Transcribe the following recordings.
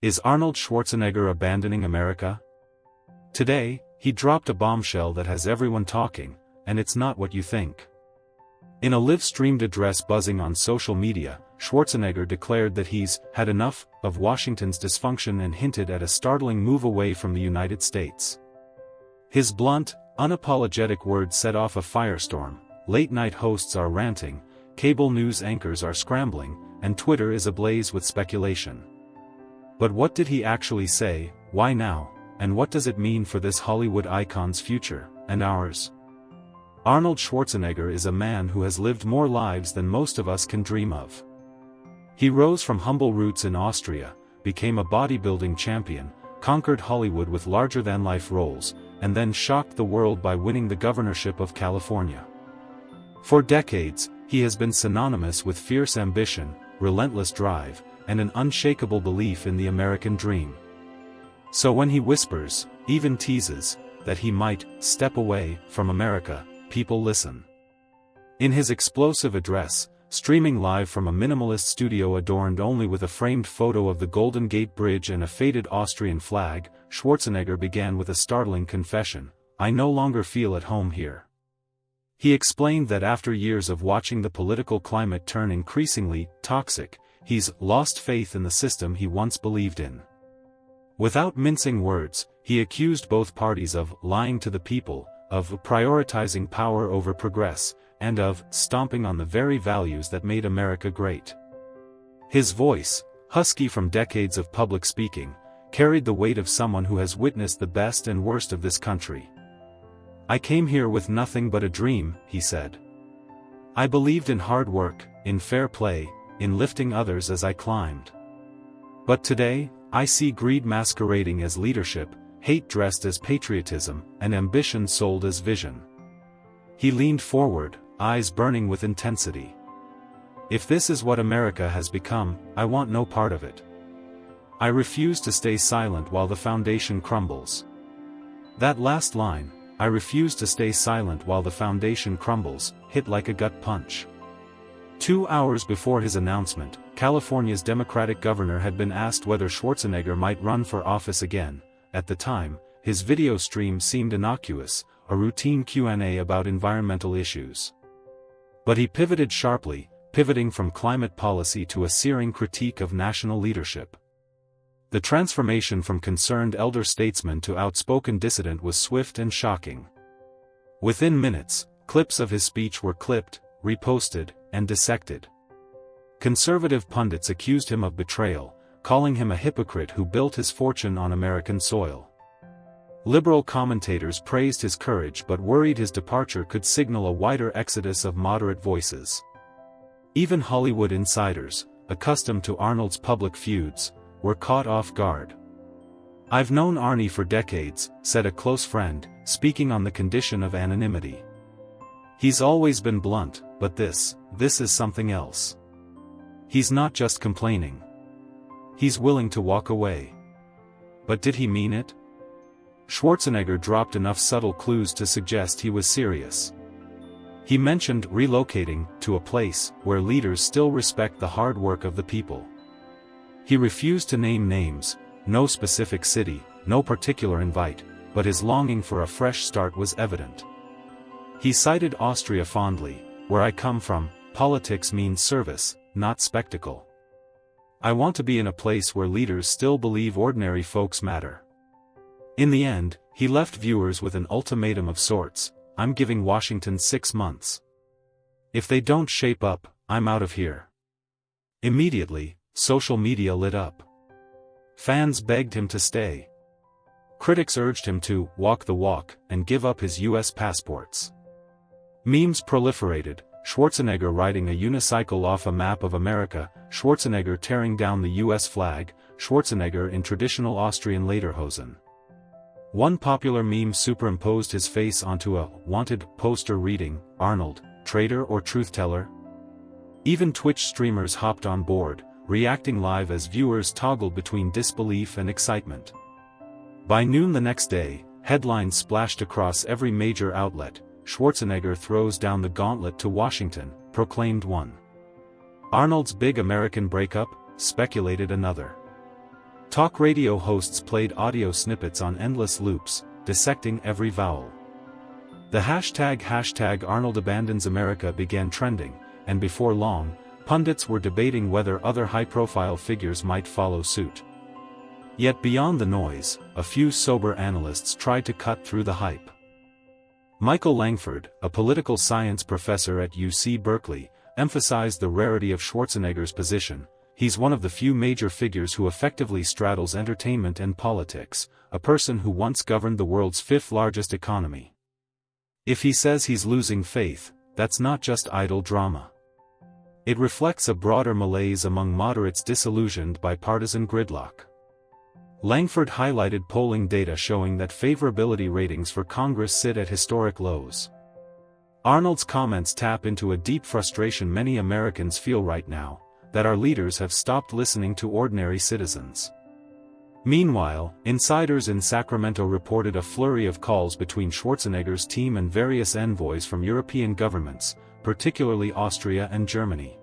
Is Arnold Schwarzenegger abandoning America? Today, he dropped a bombshell that has everyone talking, and it's not what you think. In a live-streamed address buzzing on social media, Schwarzenegger declared that he's had enough of Washington's dysfunction and hinted at a startling move away from the United States. His blunt, unapologetic words set off a firestorm. Late-night hosts are ranting, cable news anchors are scrambling, and Twitter is ablaze with speculation. But what did he actually say, why now, and what does it mean for this Hollywood icon's future, and ours? Arnold Schwarzenegger is a man who has lived more lives than most of us can dream of. He rose from humble roots in Austria, became a bodybuilding champion, conquered Hollywood with larger-than-life roles, and then shocked the world by winning the governorship of California. For decades, he has been synonymous with fierce ambition, relentless drive, and an unshakable belief in the American dream. So when he whispers, even teases, that he might step away from America, people listen. In his explosive address, streaming live from a minimalist studio adorned only with a framed photo of the Golden Gate Bridge and a faded Austrian flag, Schwarzenegger began with a startling confession: "I no longer feel at home here." He explained that after years of watching the political climate turn increasingly toxic, he's lost faith in the system he once believed in. Without mincing words, he accused both parties of lying to the people, of prioritizing power over progress, and of stomping on the very values that made America great. His voice, husky from decades of public speaking, carried the weight of someone who has witnessed the best and worst of this country. "I came here with nothing but a dream," he said. "I believed in hard work, in fair play, in lifting others as I climbed. But today, I see greed masquerading as leadership, hate dressed as patriotism, and ambition sold as vision." He leaned forward, eyes burning with intensity. "If this is what America has become, I want no part of it. I refuse to stay silent while the foundation crumbles." That last line, "I refuse to stay silent while the foundation crumbles," hit like a gut punch. 2 hours before his announcement, California's Democratic governor had been asked whether Schwarzenegger might run for office again. At the time, his video stream seemed innocuous, a routine Q&A about environmental issues. But he pivoted sharply, pivoting from climate policy to a searing critique of national leadership. The transformation from concerned elder statesman to outspoken dissident was swift and shocking. Within minutes, clips of his speech were clipped, reposted, and dissected. Conservative pundits accused him of betrayal, calling him a hypocrite who built his fortune on American soil. Liberal commentators praised his courage but worried his departure could signal a wider exodus of moderate voices. Even Hollywood insiders, accustomed to Arnold's public feuds, were caught off guard. "I've known Arnie for decades," said a close friend, speaking on the condition of anonymity. "He's always been blunt, but this is something else. He's not just complaining. He's willing to walk away." But did he mean it? Schwarzenegger dropped enough subtle clues to suggest he was serious. He mentioned relocating to a place where leaders still respect the hard work of the people. He refused to name names, no specific city, no particular invite, but his longing for a fresh start was evident. He cited Austria fondly: "Where I come from, politics means service, not spectacle. I want to be in a place where leaders still believe ordinary folks matter." In the end, he left viewers with an ultimatum of sorts: "I'm giving Washington 6 months. If they don't shape up, I'm out of here." Immediately, social media lit up. Fans begged him to stay. Critics urged him to walk the walk and give up his US passports. Memes proliferated: Schwarzenegger riding a unicycle off a map of America, Schwarzenegger tearing down the US flag, Schwarzenegger in traditional Austrian lederhosen. One popular meme superimposed his face onto a wanted poster reading, "Arnold, traitor or truth-teller?" Even Twitch streamers hopped on board, reacting live as viewers toggled between disbelief and excitement. By noon the next day, headlines splashed across every major outlet: "Schwarzenegger throws down the gauntlet to Washington," proclaimed one. "Arnold's big American breakup," speculated another. Talk radio hosts played audio snippets on endless loops, dissecting every vowel. The hashtag Arnold abandons America began trending, and before long, pundits were debating whether other high-profile figures might follow suit. Yet beyond the noise, a few sober analysts tried to cut through the hype. Michael Langford, a political science professor at UC Berkeley, emphasized the rarity of Schwarzenegger's position. He's one of the few major figures who effectively straddles entertainment and politics, a person who once governed the world's fifth-largest economy. If he says he's losing faith, that's not just idle drama. It reflects a broader malaise among moderates disillusioned by partisan gridlock. Langford highlighted polling data showing that favorability ratings for Congress sit at historic lows. Arnold's comments tap into a deep frustration many Americans feel right now, that our leaders have stopped listening to ordinary citizens. Meanwhile, insiders in Sacramento reported a flurry of calls between Schwarzenegger's team and various envoys from European governments, particularly Austria and Germany.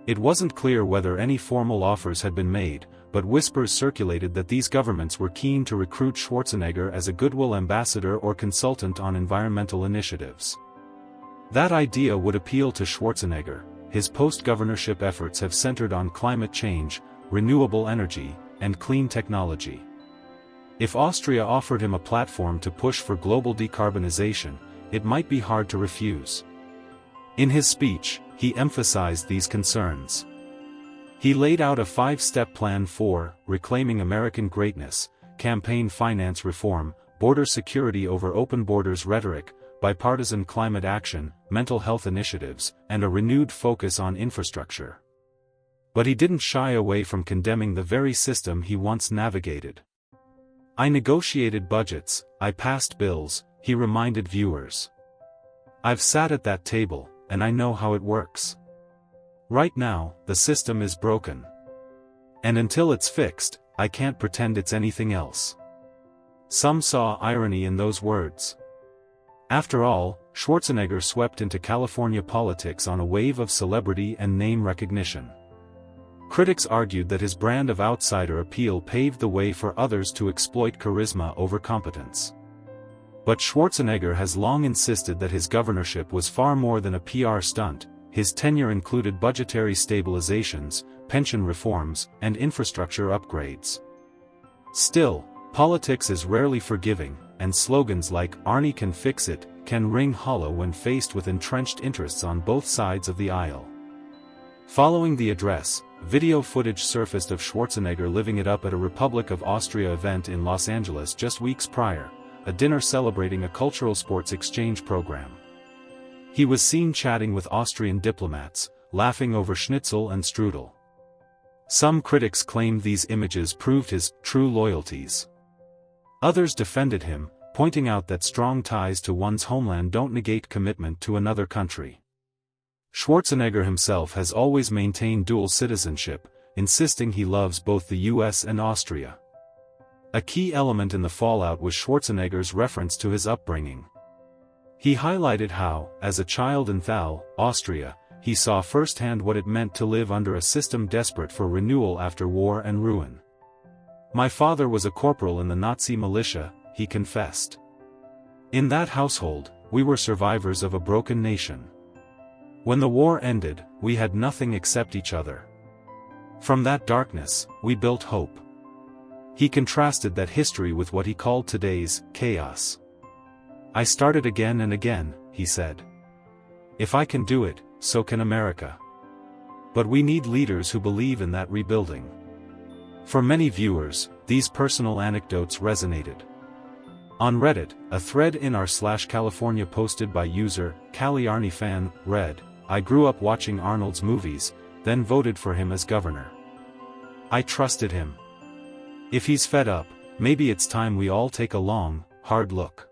It wasn't clear whether any formal offers had been made, but whispers circulated that these governments were keen to recruit Schwarzenegger as a goodwill ambassador or consultant on environmental initiatives. That idea would appeal to Schwarzenegger. His post-governorship efforts have centered on climate change, renewable energy, and clean technology. If Austria offered him a platform to push for global decarbonization, it might be hard to refuse. In his speech, he emphasized these concerns. He laid out a 5-step plan for reclaiming American greatness: campaign finance reform, border security over open borders rhetoric, bipartisan climate action, mental health initiatives, and a renewed focus on infrastructure. But he didn't shy away from condemning the very system he once navigated. "I negotiated budgets, I passed bills," he reminded viewers. "I've sat at that table, and I know how it works. Right now, the system is broken. And until it's fixed, I can't pretend it's anything else." Some saw irony in those words. After all, Schwarzenegger swept into California politics on a wave of celebrity and name recognition. Critics argued that his brand of outsider appeal paved the way for others to exploit charisma over competence. But Schwarzenegger has long insisted that his governorship was far more than a PR stunt. His tenure included budgetary stabilizations, pension reforms, and infrastructure upgrades. Still, politics is rarely forgiving, and slogans like "Arnie can fix it" can ring hollow when faced with entrenched interests on both sides of the aisle. Following the address, video footage surfaced of Schwarzenegger living it up at a Republic of Austria event in Los Angeles just weeks prior, a dinner celebrating a cultural sports exchange program. He was seen chatting with Austrian diplomats, laughing over schnitzel and strudel. Some critics claimed these images proved his true loyalties. Others defended him, pointing out that strong ties to one's homeland don't negate commitment to another country. Schwarzenegger himself has always maintained dual citizenship, insisting he loves both the US and Austria. A key element in the fallout was Schwarzenegger's reference to his upbringing. He highlighted how, as a child in Thal, Austria, he saw firsthand what it meant to live under a system desperate for renewal after war and ruin. "My father was a corporal in the Nazi militia," he confessed. "In that household, we were survivors of a broken nation. When the war ended, we had nothing except each other. From that darkness, we built hope." He contrasted that history with what he called today's chaos. "I started again and again," he said. "If I can do it, so can America. But we need leaders who believe in that rebuilding." For many viewers, these personal anecdotes resonated. On Reddit, a thread in r/California posted by user CaliArnieFan read, "I grew up watching Arnold's movies, then voted for him as governor. I trusted him. If he's fed up, maybe it's time we all take a long, hard look."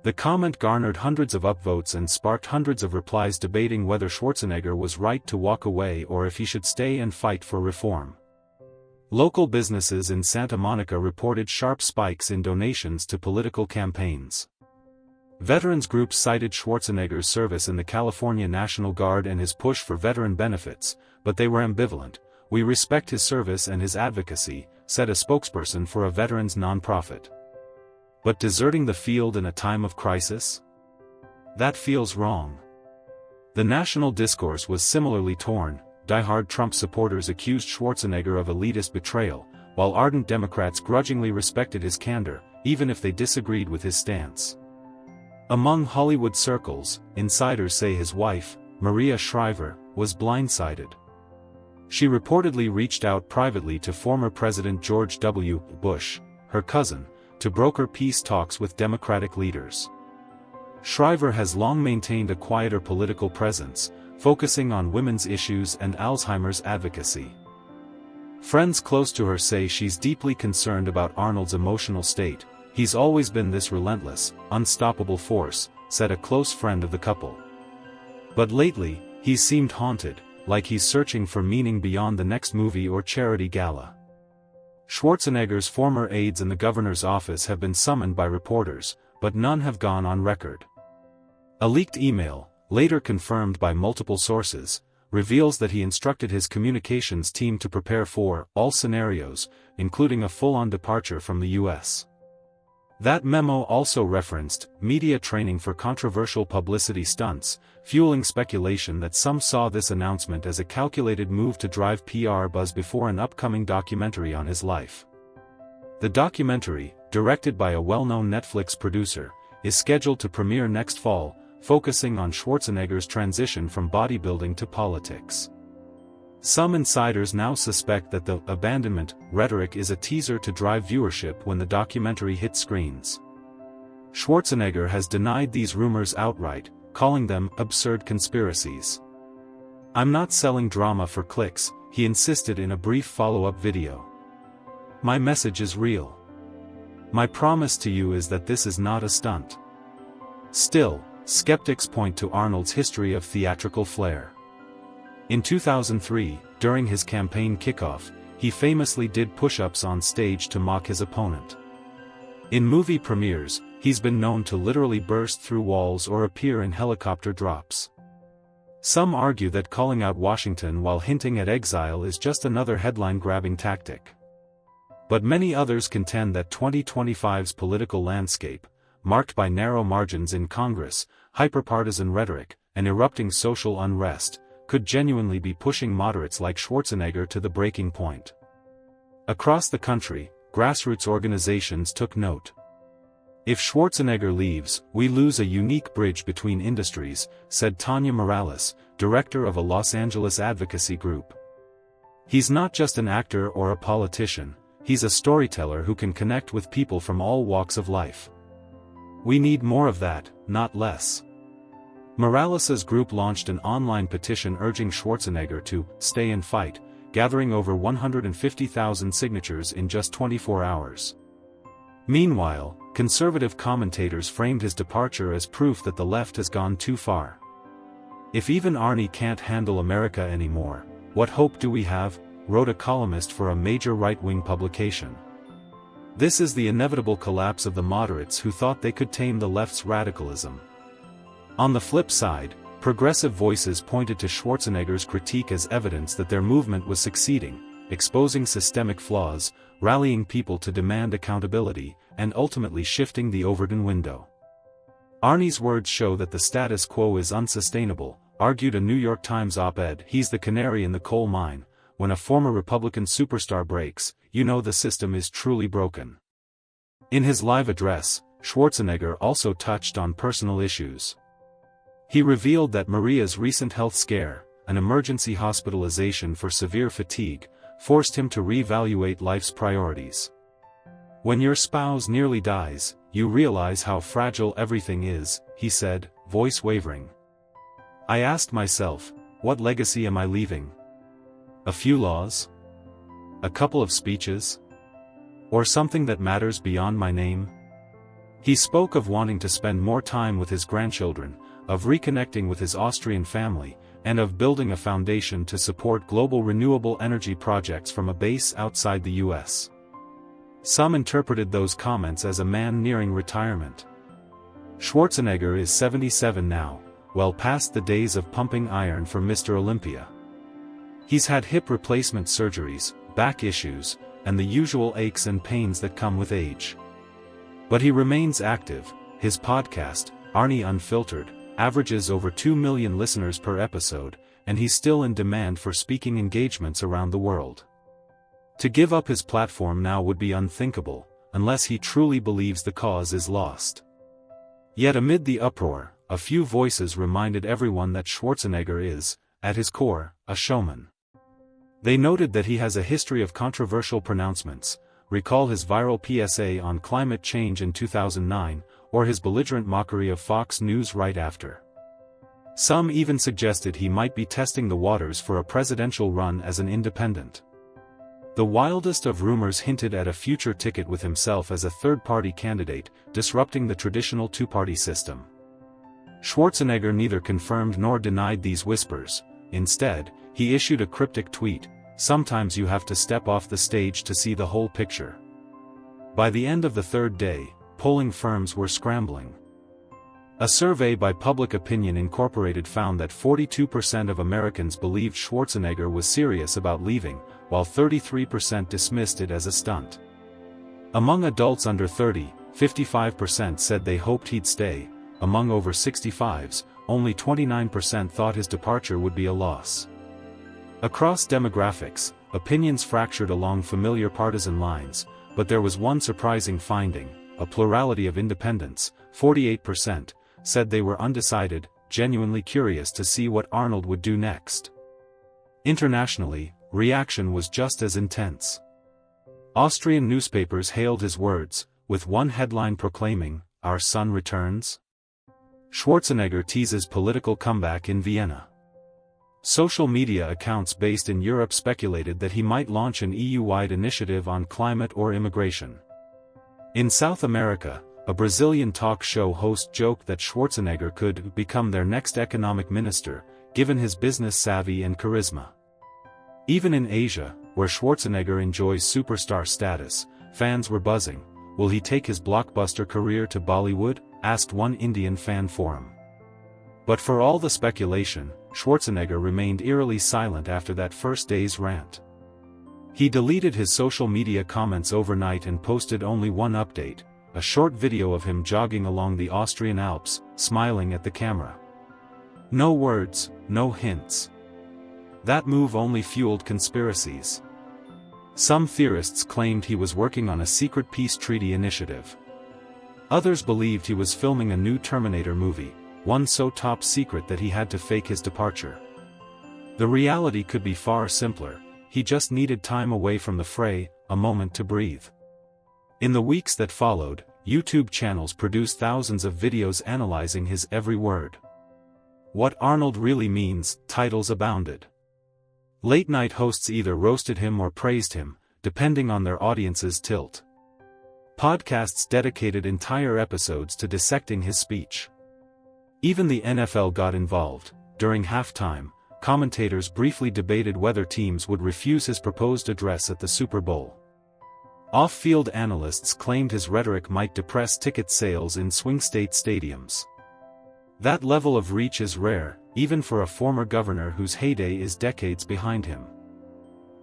The comment garnered hundreds of upvotes and sparked hundreds of replies debating whether Schwarzenegger was right to walk away or if he should stay and fight for reform. Local businesses in Santa Monica reported sharp spikes in donations to political campaigns. Veterans groups cited Schwarzenegger's service in the California National Guard and his push for veteran benefits, but they were ambivalent. "We respect his service and his advocacy," said a spokesperson for a veterans nonprofit. But deserting the field in a time of crisis? That feels wrong. The national discourse was similarly torn. Die-hard Trump supporters accused Schwarzenegger of elitist betrayal, while ardent Democrats grudgingly respected his candor, even if they disagreed with his stance. Among Hollywood circles, insiders say his wife, Maria Shriver, was blindsided. She reportedly reached out privately to former President George W. Bush, her cousin, to broker peace talks with Democratic leaders. Shriver has long maintained a quieter political presence, focusing on women's issues and Alzheimer's advocacy. Friends close to her say she's deeply concerned about Arnold's emotional state. "He's always been this relentless, unstoppable force," said a close friend of the couple. "But lately, he's seemed haunted, like he's searching for meaning beyond the next movie or charity gala." Schwarzenegger's former aides in the governor's office have been summoned by reporters, but none have gone on record. A leaked email, later confirmed by multiple sources, reveals that he instructed his communications team to prepare for all scenarios, including a full-on departure from the U.S. That memo also referenced media training for controversial publicity stunts, fueling speculation that some saw this announcement as a calculated move to drive PR buzz before an upcoming documentary on his life. The documentary, directed by a well-known Netflix producer, is scheduled to premiere next fall, focusing on Schwarzenegger's transition from bodybuilding to politics. Some insiders now suspect that the abandonment rhetoric is a teaser to drive viewership when the documentary hits screens. Schwarzenegger has denied these rumors outright, calling them absurd conspiracies. "I'm not selling drama for clicks," he insisted in a brief follow-up video. "My message is real. My promise to you is that this is not a stunt." Still, skeptics point to Arnold's history of theatrical flair. In 2003, during his campaign kickoff, he famously did push-ups on stage to mock his opponent. In movie premieres, he's been known to literally burst through walls or appear in helicopter drops. Some argue that calling out Washington while hinting at exile is just another headline-grabbing tactic. But many others contend that 2025's political landscape, marked by narrow margins in Congress, hyperpartisan rhetoric, and erupting social unrest, could genuinely be pushing moderates like Schwarzenegger to the breaking point. Across the country, grassroots organizations took note. "If Schwarzenegger leaves, we lose a unique bridge between industries," said Tanya Morales, director of a Los Angeles advocacy group. "He's not just an actor or a politician, he's a storyteller who can connect with people from all walks of life. We need more of that, not less." Morales's group launched an online petition urging Schwarzenegger to stay and fight, gathering over 150,000 signatures in just 24 hours. Meanwhile, conservative commentators framed his departure as proof that the left has gone too far. "If even Arnie can't handle America anymore, what hope do we have?" wrote a columnist for a major right-wing publication. This is the inevitable collapse of the moderates who thought they could tame the left's radicalism. On the flip side, progressive voices pointed to Schwarzenegger's critique as evidence that their movement was succeeding, exposing systemic flaws, rallying people to demand accountability, and ultimately shifting the Overton window. "Arnie's words show that the status quo is unsustainable," argued a New York Times op-ed. "He's the canary in the coal mine. When a former Republican superstar breaks, you know the system is truly broken." In his live address, Schwarzenegger also touched on personal issues. He revealed that Maria's recent health scare, an emergency hospitalization for severe fatigue, forced him to reevaluate life's priorities. "When your spouse nearly dies, you realize how fragile everything is," he said, voice wavering. "I asked myself, what legacy am I leaving? A few laws? A couple of speeches? Or something that matters beyond my name?" He spoke of wanting to spend more time with his grandchildren, of reconnecting with his Austrian family, and of building a foundation to support global renewable energy projects from a base outside the U.S. Some interpreted those comments as a man nearing retirement. Schwarzenegger is 77 now, well past the days of pumping iron for Mr. Olympia. He's had hip replacement surgeries, back issues, and the usual aches and pains that come with age. But he remains active. His podcast, Arnie Unfiltered, averages over 2 million listeners per episode, and he's still in demand for speaking engagements around the world. To give up his platform now would be unthinkable, unless he truly believes the cause is lost. Yet amid the uproar, a few voices reminded everyone that Schwarzenegger is, at his core, a showman. They noted that he has a history of controversial pronouncements. Recall his viral PSA on climate change in 2009, or his belligerent mockery of Fox News right after. Some even suggested he might be testing the waters for a presidential run as an independent. The wildest of rumors hinted at a future ticket with himself as a third-party candidate, disrupting the traditional two-party system. Schwarzenegger neither confirmed nor denied these whispers. Instead, he issued a cryptic tweet: "Sometimes you have to step off the stage to see the whole picture." By the end of the third day, polling firms were scrambling. A survey by Public Opinion Incorporated found that 42% of Americans believed Schwarzenegger was serious about leaving, while 33% dismissed it as a stunt. Among adults under 30, 55% said they hoped he'd stay. Among over 65s, only 29% thought his departure would be a loss. Across demographics, opinions fractured along familiar partisan lines, but there was one surprising finding: a plurality of independents, 48%, said they were undecided, genuinely curious to see what Arnold would do next. Internationally, reaction was just as intense. Austrian newspapers hailed his words, with one headline proclaiming, "Our son returns?" Schwarzenegger teases political comeback in Vienna. Social media accounts based in Europe speculated that he might launch an EU-wide initiative on climate or immigration. In South America, a Brazilian talk show host joked that Schwarzenegger could become their next economic minister, given his business savvy and charisma. Even in Asia, where Schwarzenegger enjoys superstar status, fans were buzzing. "Will he take his blockbuster career to Bollywood?" asked one Indian fan forum. But for all the speculation, Schwarzenegger remained eerily silent after that first day's rant. He deleted his social media comments overnight and posted only one update: a short video of him jogging along the Austrian Alps, smiling at the camera. No words, no hints. That move only fueled conspiracies. Some theorists claimed he was working on a secret peace treaty initiative. Others believed he was filming a new Terminator movie, one so top secret that he had to fake his departure. The reality could be far simpler: he just needed time away from the fray, a moment to breathe. In the weeks that followed, YouTube channels produced thousands of videos analyzing his every word. "What Arnold really means" titles abounded. Late-night hosts either roasted him or praised him, depending on their audience's tilt. Podcasts dedicated entire episodes to dissecting his speech. Even the NFL got involved. During halftime, commentators briefly debated whether teams would refuse his proposed address at the Super Bowl. Off-field analysts claimed his rhetoric might depress ticket sales in swing state stadiums. That level of reach is rare, even for a former governor whose heyday is decades behind him.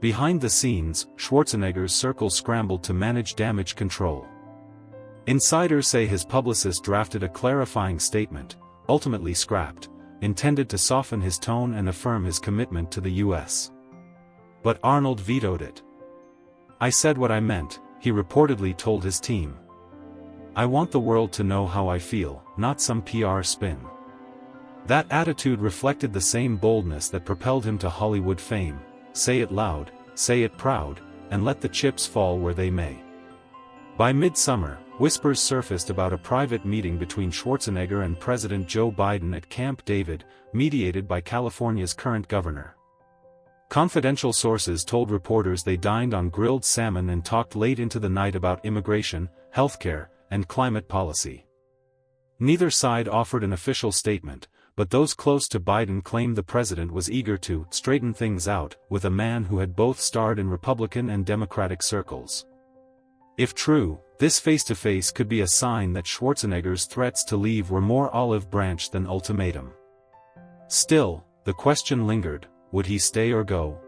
Behind the scenes, Schwarzenegger's circle scrambled to manage damage control. Insiders say his publicist drafted a clarifying statement, ultimately scrapped, intended to soften his tone and affirm his commitment to the U.S. But Arnold vetoed it. "I said what I meant," he reportedly told his team. "I want the world to know how I feel, not some PR spin." That attitude reflected the same boldness that propelled him to Hollywood fame: say it loud, say it proud, and let the chips fall where they may. By midsummer, whispers surfaced about a private meeting between Schwarzenegger and President Joe Biden at Camp David, mediated by California's current governor. Confidential sources told reporters they dined on grilled salmon and talked late into the night about immigration, healthcare, and climate policy. Neither side offered an official statement, but those close to Biden claimed the president was eager to straighten things out with a man who had both starred in Republican and Democratic circles. If true, this face-to-face could be a sign that Schwarzenegger's threats to leave were more olive branch than ultimatum. Still, the question lingered: would he stay or go?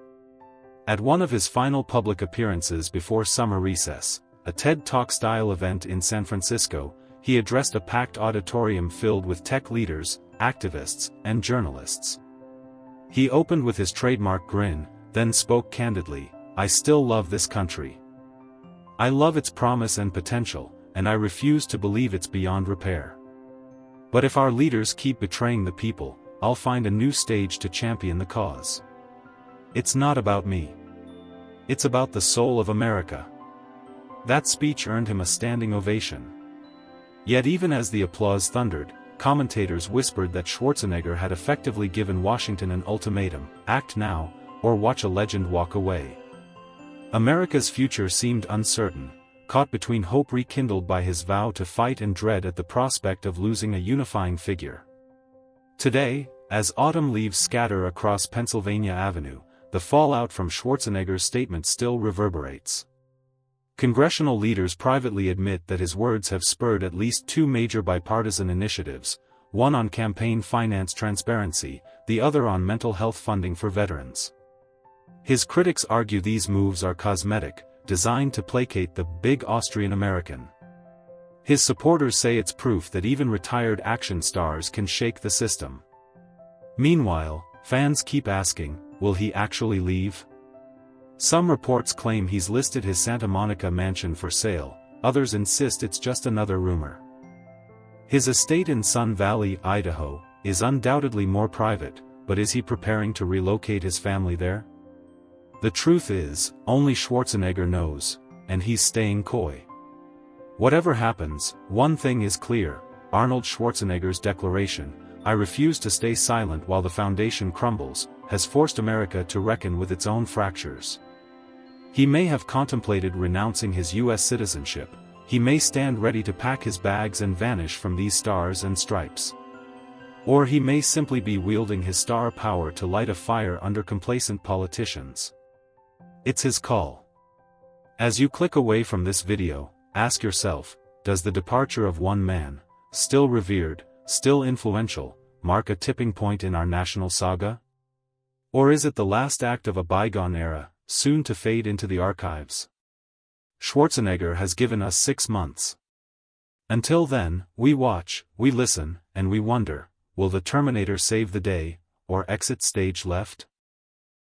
At one of his final public appearances before summer recess, a TED Talk-style event in San Francisco, he addressed a packed auditorium filled with tech leaders, activists, and journalists. He opened with his trademark grin, then spoke candidly, "I still love this country. I love its promise and potential, and I refuse to believe it's beyond repair. But if our leaders keep betraying the people, I'll find a new stage to champion the cause. It's not about me. It's about the soul of America." That speech earned him a standing ovation. Yet even as the applause thundered, commentators whispered that Schwarzenegger had effectively given Washington an ultimatum: act now, or watch a legend walk away. America's future seemed uncertain, caught between hope rekindled by his vow to fight and dread at the prospect of losing a unifying figure. Today, as autumn leaves scatter across Pennsylvania Avenue, the fallout from Schwarzenegger's statement still reverberates. Congressional leaders privately admit that his words have spurred at least two major bipartisan initiatives, one on campaign finance transparency, the other on mental health funding for veterans. His critics argue these moves are cosmetic, designed to placate the big Austrian American. His supporters say it's proof that even retired action stars can shake the system. Meanwhile, fans keep asking, will he actually leave? Some reports claim he's listed his Santa Monica mansion for sale, others insist it's just another rumor. His estate in Sun Valley, Idaho, is undoubtedly more private, but is he preparing to relocate his family there? The truth is, only Schwarzenegger knows, and he's staying coy. Whatever happens, one thing is clear: Arnold Schwarzenegger's declaration, "I refuse to stay silent while the foundation crumbles," has forced America to reckon with its own fractures. He may have contemplated renouncing his U.S. citizenship, he may stand ready to pack his bags and vanish from these stars and stripes. Or he may simply be wielding his star power to light a fire under complacent politicians. It's his call. As you click away from this video, ask yourself, does the departure of one man, still revered, still influential, mark a tipping point in our national saga? Or is it the last act of a bygone era, soon to fade into the archives? Schwarzenegger has given us 6 months. Until then, we watch, we listen, and we wonder, will the Terminator save the day, or exit stage left?